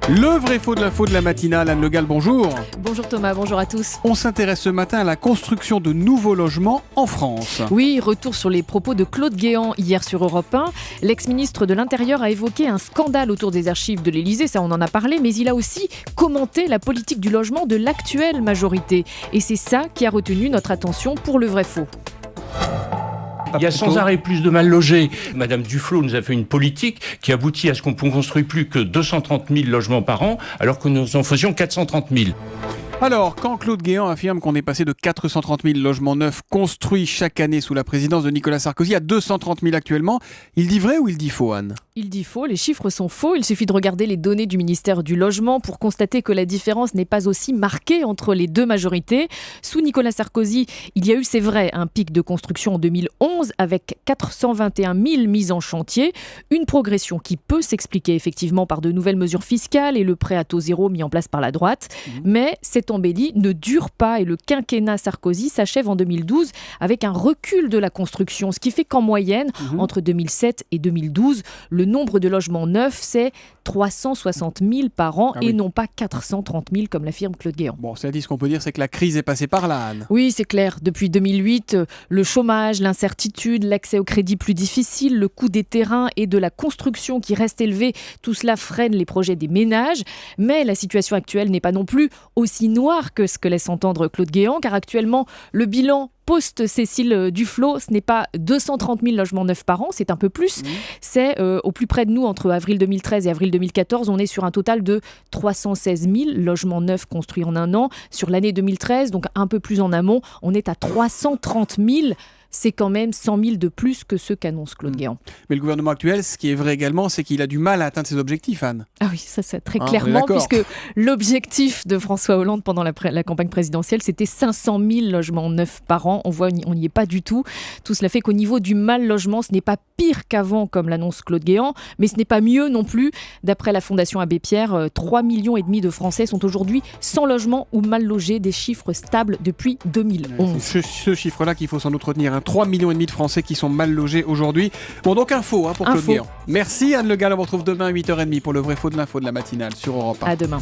Le vrai faux de l'info de la matinale, Anne Le Gall, bonjour. Bonjour Thomas, bonjour à tous. On s'intéresse ce matin à la construction de nouveaux logements en France. Oui, retour sur les propos de Claude Guéant hier sur Europe 1. L'ex-ministre de l'Intérieur a évoqué un scandale autour des archives de l'Élysée, ça on en a parlé, mais il a aussi commenté la politique du logement de l'actuelle majorité. Et c'est ça qui a retenu notre attention pour le vrai faux. Il y a sans arrêt plus de mal logés. Madame Duflot nous a fait une politique qui aboutit à ce qu'on ne construit plus que 230 000 logements par an, alors que nous en faisions 430 000. Alors, quand Claude Guéant affirme qu'on est passé de 430 000 logements neufs construits chaque année sous la présidence de Nicolas Sarkozy à 230 000 actuellement, il dit vrai ou il dit faux, Anne ? Il dit faux, les chiffres sont faux. Il suffit de regarder les données du ministère du Logement pour constater que la différence n'est pas aussi marquée entre les deux majorités. Sous Nicolas Sarkozy, il y a eu, c'est vrai, un pic de construction en 2011 avec 421 000 mises en chantier. Une progression qui peut s'expliquer effectivement par de nouvelles mesures fiscales et le prêt à taux zéro mis en place par la droite. Mais cette embellie ne dure pas et le quinquennat Sarkozy s'achève en 2012 avec un recul de la construction. Ce qui fait qu'en moyenne, entre 2007 et 2012, le nombre de logements neufs, c'est 360 000 par an et non pas 430 000 comme l'affirme Claude Guéant. Bon, cela dit, ce qu'on peut dire, c'est que la crise est passée par là, Anne. Oui, c'est clair. Depuis 2008, le chômage, l'incertitude, l'accès au crédit plus difficile, le coût des terrains et de la construction qui reste élevé, tout cela freine les projets des ménages. Mais la situation actuelle n'est pas non plus aussi noire que ce que laisse entendre Claude Guéant, car actuellement, le bilan post-Cécile Duflot, ce n'est pas 230 000 logements neufs par an, c'est un peu plus. C'est au plus près de nous, entre avril 2013 et avril 2014, on est sur un total de 316 000 logements neufs construits en un an. Sur l'année 2013, donc un peu plus en amont, on est à 330 000. C'est quand même 100 000 de plus que ceux qu'annonce Claude Guéant. Mais le gouvernement actuel, ce qui est vrai également, c'est qu'il a du mal à atteindre ses objectifs, Anne. Ah oui, ça c'est très clairement, puisque l'objectif de François Hollande pendant la campagne présidentielle, c'était 500 000 logements neufs par an. On voit, on n'y est pas du tout. Tout cela fait qu'au niveau du mal logement, ce n'est pas pire qu'avant, comme l'annonce Claude Guéant, mais ce n'est pas mieux non plus. D'après la Fondation Abbé Pierre, 3,5 millions de Français sont aujourd'hui sans logement ou mal logés, des chiffres stables depuis 2011. C'est ce chiffre-là qu'il faut sans doute retenir. 3,5 millions de Français qui sont mal logés aujourd'hui. Bon, donc info pour Claude Guéant. Merci Anne Le Gall, on vous retrouve demain à 8h30 pour le vrai faux de l'info de la matinale sur Europe 1. À demain.